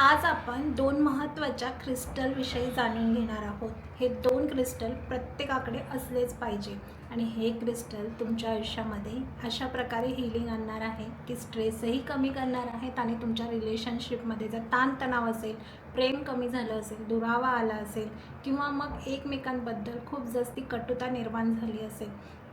आज आपण दोन महत्त्वाच्या क्रिस्टलविषयी जाणून घेणार आहोत। हे दोन क्रिस्टल प्रत्येकाकडे असलेच पाहिजे आणि हे क्रिस्टल तुमच्या आयुष्यामध्ये अशा प्रकारे हीलिंग आणणार आहे की स्ट्रेसही कमी करणार आहेत आणि तुमच्या रिलेशनशिपमध्ये जर ताणतणाव असेल, प्रेम कमी झालं असेल, दुरावा आला असेल किंवा मग एकमेकांबद्दल खूप जास्ती कटुता निर्माण झाली असेल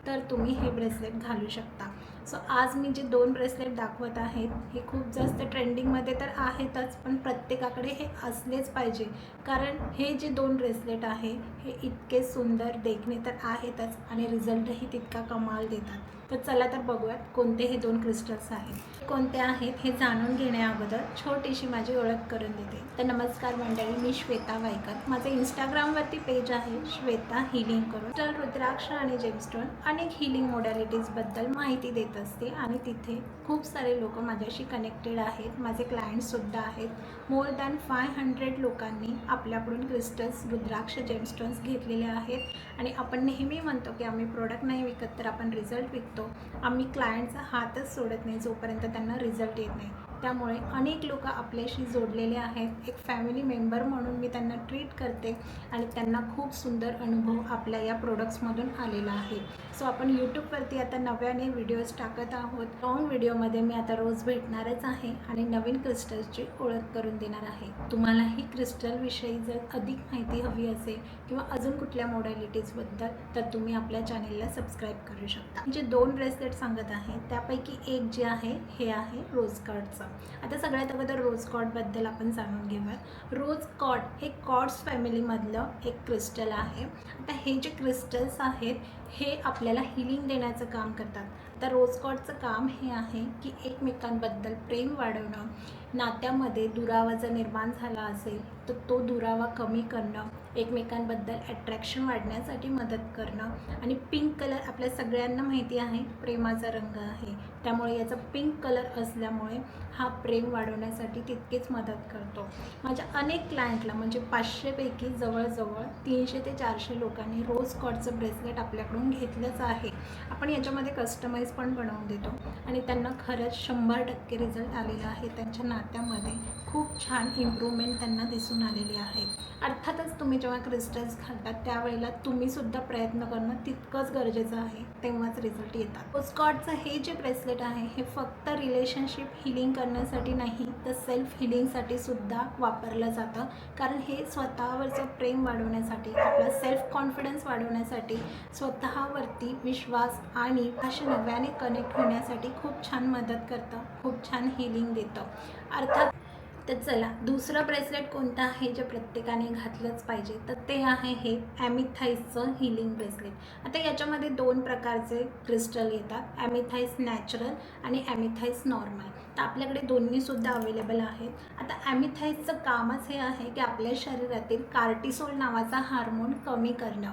तर तुम्ही हे ब्रेसलेट घालू शकता। सो आज मी जे दोन ब्रेसलेट दाखवत आहेत हे खूप जास्त ट्रेंडिंगमध्ये तर आहेतच, पण प्रत्येकाकडे हे असलेच पाहिजे कारण हे जे दोन ब्रेसलेट आहे हे इतके सुंदर देखणे तर आहेतच आणि रिझल्टही तितका कमाल देतात। तर चला तर बघूयात कोणते हे दोन क्रिस्टल्स आहेत, कोणते आहेत हे जाणून घेण्याअगोदर छोटीशी माझी ओळख करून देते। तर नमस्कार मंडळी, मी श्वेता वायकर, माझं इंस्टाग्रामवरती पेज आहे श्वेता हिलिंग करून। क्रिस्टल, रुद्राक्ष आणि जेमस्टोन अनेक हिलिंग मॉडॅलिटीजबद्दल माहिती देत असते आणि तिथे खूप सारे लोक माझ्याशी कनेक्टेड आहेत, माझे क्लायंट्ससुद्धा आहेत। मोर दॅन 500 लोकांनी आपल्याकडून क्रिस्टल्स, रुद्राक्ष, जेमस्टोन्स घेतलेले आहेत आणि आपण नेहमी म्हणतो की आम्ही प्रोडक्ट नाही विकत तर आपण रिझल्ट विकतो। आम्ही क्लायंटचा हातच सोडत नाही जोपर्यंत त्यांना रिझल्ट येत नाही। त्यामुळे अनेक लोक आपल्याशी जोडलेले आहेत, एक फॅमिली मेंबर म्हणून मी त्यांना ट्रीट करते आणि त्यांना खूप सुंदर अनुभव आपल्या या प्रोडक्ट्समधून आलेला आहे। सो आपण यूट्यूबवरती आता नव्याने व्हिडिओज टाकत आहोत। लॉंग व्हिडिओमध्ये मी आता रोज भेटणारच आहे आणि नवीन क्रिस्टल्सची ओळख करून देणार आहे। तुम्हालाही क्रिस्टलविषयी जर अधिक माहिती हवी असेल किंवा अजून कुठल्या मॉडॅलिटीजबद्दल तर तुम्ही आपल्या चॅनेलला सबस्क्राईब करू शकता। जे दोन ब्रेसलेट सांगत आहे त्यापैकी एक जे आहे हे आहे रोज कॉर्डचं। आता सगळ्यात अगोदर रोज कॉर्डबद्दल आपण जाणून घेऊया। रोज कॉर्ड हे कॉर्ड्स फॅमिलीमधलं एक क्रिस्टल आहे। आता हे जे क्रिस्टल्स आहेत हे आपल्याला हिलिंग देण्याचं काम करतात। तर रोज कॉर्डचं काम हे आहे की एकमेकांबद्दल प्रेम वाढवणं, नात्यामध्ये दुरावा जर निर्माण झाला असेल तर तो दुरावा कमी करणं, एकमेकांबद्दल अट्रॅक्शन वाढण्यासाठी मदत करणं आणि पिंक कलर आपल्या सगळ्यांना माहिती आहे प्रेमाचा रंग आहे, त्यामुळे याचा पिंक कलर असल्यामुळे हा प्रेम वाढवण्यासाठी तितकेच मदत करतो। माझ्या अनेक क्लायंटला म्हणजे 500 पैकी जवळजवळ 300 ते 400 लोकांनी रोज कॉर्डचं ब्रेसलेट आपल्याकडून घेतलंच आहे। आपण याच्यामध्ये कस्टमाइज पण बनवून देतो आणि त्यांना खरंच 100% रिझल्ट आलेला आहे। त्यांच्या नात्यामध्ये खूप छान इम्प्रूव्हमेंट त्यांना दिसून आलेली आहे। अर्थातच तुम्ही जेव्हा क्रिस्टल्स घालतात त्यावेळेला तुम्हीसुद्धा प्रयत्न करणं तितकंच गरजेचं आहे, तेव्हाच रिझल्ट येतात। रोज कॉर्डचं हे जे ब्रेसलेट आहे हे फक्त रिलेशनशिप हिलिंग करण्यासाठी नाही तर सेल्फ हिलिंगसाठी सुद्धा वापरलं जातं, कारण हे स्वतःवरचं प्रेम वाढवण्यासाठी, आपला सेल्फ कॉन्फिडन्स वाढवण्यासाठी, स्वतःवरती विश्वास आणि अशा नव्याने कनेक्ट होण्यासाठी खूप छान मदत करतं, खूप छान हिलिंग देतं। अर्थात तर चला दुसरं ब्रेसलेट कोणतं आहे जे प्रत्येकाने घातलंच पाहिजे तर ते आहे हे ॲमिथाईसचं हिलिंग ब्रेसलेट। आता याच्यामध्ये दोन प्रकारचे क्रिस्टल येतात, ॲमिथाईस नॅचरल आणि ॲमिथाईस नॉर्मल। तर आपल्याकडे दोन्हीसुद्धा अवेलेबल आहेत। आता ॲमिथाईसचं कामच हे आहे की आपल्या शरीरातील कार्टिसोल नावाचा हार्मोन कमी करणं।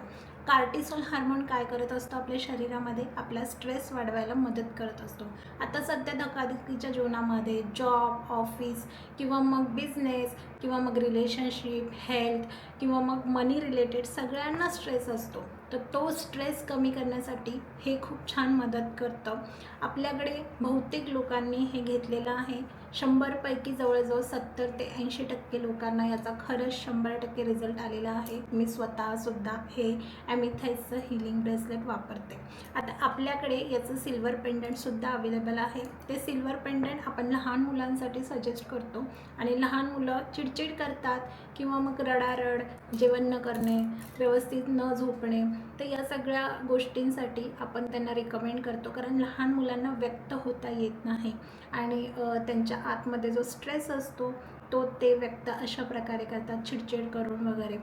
कार्टिसोल हार्मोन काय करत असतो आपल्या शरीरामध्ये, आपला स्ट्रेस वाढवायला मदत करत असतो। आता सध्या धकाधकीच्या जीवनामध्ये जॉब, ऑफिस किंवा मग बिझनेस किंवा मग रिलेशनशिप, हेल्थ किंवा मग मनी रिलेटेड सगळ्यांना स्ट्रेस असतो, तर तो स्ट्रेस कमी करण्यासाठी हे खूप छान मदत करतं। आपल्याकडे बहुतेक लोकांनी हे घेतलेलं आहे। 100 पैकी जवळजवळ 70 ते 80% लोकांना याचा खरंच 100% रिझल्ट आलेला आहे। मी स्वतःसुद्धा हे ॲमिथाईसचं हिलिंग ब्रेसलेट वापरते। आता आपल्याकडे याचं सिल्वर पेंडंटसुद्धा अवेलेबल आहे। ते सिल्वर पेंडंट आपण लहान मुलांसाठी सजेस्ट करतो आणि लहान मुलं चिडचिड करतात किंवा मग रडारड, जेवण न करणे, व्यवस्थित न झोपणे, तर या सगळ्या गोष्टींसाठी आपण त्यांना रिकमेंड करतो, कारण लहान मुलांना व्यक्त होता येत नाही आणि त्यांच्या आतमध्ये जो स्ट्रेस असतो तो ते व्यक्त अशा प्रकारे करतात, चिडचिड करून वगैरे।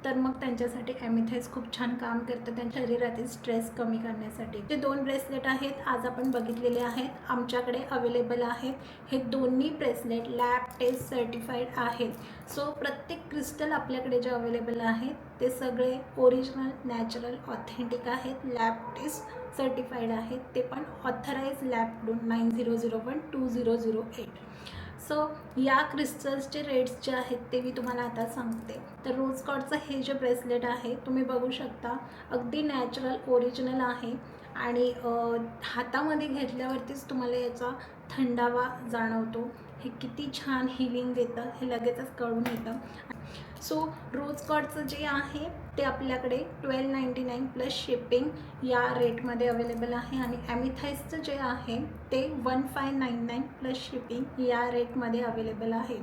तर मग त्यांच्यासाठी ॲमिथाईस खूप छान काम करतं त्यांच्या शरीरातील स्ट्रेस कमी करण्यासाठी। जे दोन ब्रेसलेट आहेत आज आपण बघितलेले आहेत, आमच्याकडे अवेलेबल आहेत। हे दोन्ही ब्रेसलेट लॅब टेस्ट सर्टिफाईड आहेत। सो प्रत्येक क्रिस्टल आपल्याकडे जे अवेलेबल आहेत ते सगळे ओरिजिनल, नॅचरल, ऑथेंटिक आहेत, लॅब टेस्ट सर्टिफाईड आहेत, ते पण ऑथराईज लॅबकडून 90012008। सो या क्रिस्टल्सचे रेट्स जे आहेत ते मी तुम्हाला आता सांगते। तर रोज कॉर्डचं हे जे ब्रेसलेट आहे तुम्ही बघू शकता, अगदी नॅचरल ओरिजिनल आहे आणि हातामध्ये घेतल्यावरतीच तुम्हाला याचा थंडावा जाणवतो। हे किती छान हीलिंग देतं हे लगेचच कळून येतं. सो रोज कॉर्डचं जे आहे ते आपल्याकडे 1299 प्लस शिपिंग या रेटमध्ये अवेलेबल आहे आणि ॲमिथाइसचं जे आहे ते 1599 प्लस शिपिंग या रेटमध्ये अवेलेबल आहे.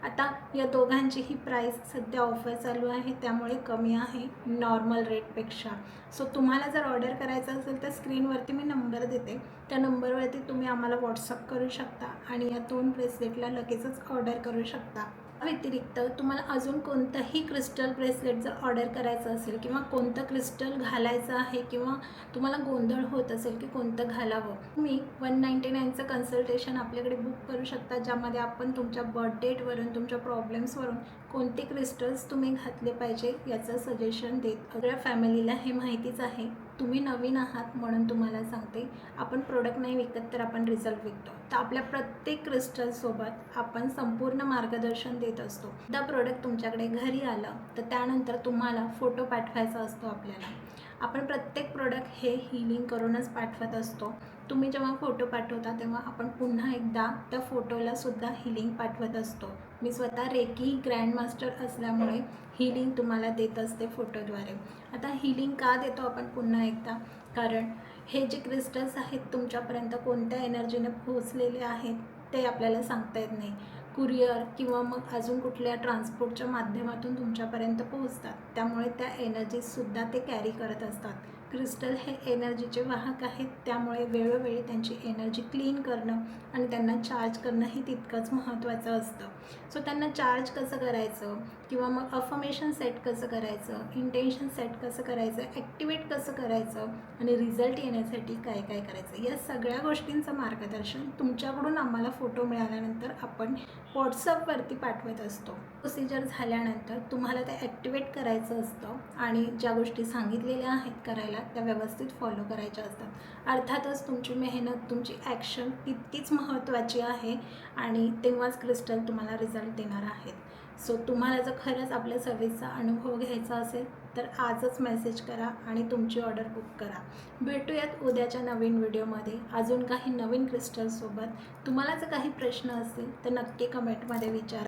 आता या दोघांचीही प्राईस सध्या ऑफर चालू आहे, त्यामुळे कमी आहे नॉर्मल रेटपेक्षा. सो तुम्हाला जर ऑर्डर करायचं असेल तर स्क्रीनवरती मी नंबर देते, त्या नंबरवरती तुम्ही आम्हाला व्हॉट्सअप करू शकता आणि या 2 ब्रेसलेटला लगेचच ऑर्डर करू शकता. व्यतिरिक्त तुम्हाला अजून कोणतंही क्रिस्टल ब्रेसलेट जर ऑर्डर करायचं असेल किंवा कोणतं क्रिस्टल घालायचं आहे किंवा तुम्हाला गोंधळ होत असेल की कोणतं घालावं, तुम्ही 199चं कन्सल्टेशन आपल्याकडे बुक करू शकता, ज्यामध्ये आपण तुमच्या बर्थ डेटवरून तुमच्या प्रॉब्लेम्सवरून कोणते क्रिस्टल्स तुम्ही घातले पाहिजे याचं सजेशन देत. सगळ्या फॅमिलीला हे माहितीच आहे, तुम्ही नवीन आहात म्हणून तुम्हाला सांगते, आपण प्रोडक्ट नाही विकत तर आपण रिझल्ट विकतो. तर आपल्या प्रत्येक क्रिस्टलसोबत आपण संपूर्ण मार्गदर्शन देत असतो. एकदा प्रोडक्ट तुमच्याकडे घरी आलं तर त्यानंतर तुम्हाला फोटो पाठवायचा असतो आपल्याला. आपण प्रत्येक प्रोडक्ट हे हीलिंग करूनच पाठवत असतो. तुम्ही जेव्हा फोटो पाठवता तेव्हा आपण पुन्हा एकदा त्या फोटोलासुद्धा हीलिंग पाठवत असतो. मी स्वतः रेकी ग्रँडमास्टर असल्यामुळे हीलिंग तुम्हाला देत असते फोटोद्वारे. आता हीलिंग का देतो आपण पुन्हा एकदा, कारण हे जे क्रिस्टल्स आहेत तुमच्यापर्यंत कोणत्या एनर्जीने पोहोचलेले आहेत ते आपल्याला सांगता येत नाही. कुरिअर किंवा मग अजून कुठल्या ट्रान्सपोर्टच्या माध्यमातून तुमच्यापर्यंत पोहोचतात, त्यामुळे त्या एनर्जीजसुद्धा ते कॅरी करत असतात. क्रिस्टल हे एनर्जीचे वाहक आहेत, त्यामुळे वेळोवेळी त्यांची एनर्जी क्लीन करणं आणि त्यांना चार्ज करणंही तितकंच महत्त्वाचं असतं. सो त्यांना चार्ज कसं करायचं किंवा मग अफर्मेशन सेट कसं करायचं, इंटेन्शन सेट कसं करायचं, ॲक्टिवेट कसं करायचं आणि रिझल्ट येण्यासाठी काय काय करायचं, या सगळ्या गोष्टींचं मार्गदर्शन तुमच्याकडून आम्हाला फोटो मिळाल्यानंतर आपण व्हॉट्सअपवरती पाठवत असतो. प्रोसिजर झाल्यानंतर तुम्हाला ते ॲक्टिवेट करायचं असतं आणि ज्या गोष्टी सांगितलेल्या आहेत करायला त्या व्यवस्थित फॉलो करायच्या असतात. अर्थातच तुमची मेहनत, तुमची ॲक्शन तितकीच महत्त्वाची आहे आणि तेव्हाच क्रिस्टल तुम्हाला रिझल्ट देणार आहेत. सो तुम्हाला जर खरंच आपल्या सर्व्हिसचा अनुभव घ्यायचा असेल तर आजच मेसेज करा आणि तुमची ऑर्डर बुक करा. भेटूयात उद्याच्या नवीन व्हिडिओमध्ये अजून काही नवीन क्रिस्टलसोबत. तुम्हाला जर काही प्रश्न असतील तर नक्की कमेंटमध्ये विचारा.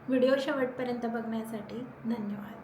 व्हिडिओ शेवटपर्यंत बघण्यासाठी धन्यवाद.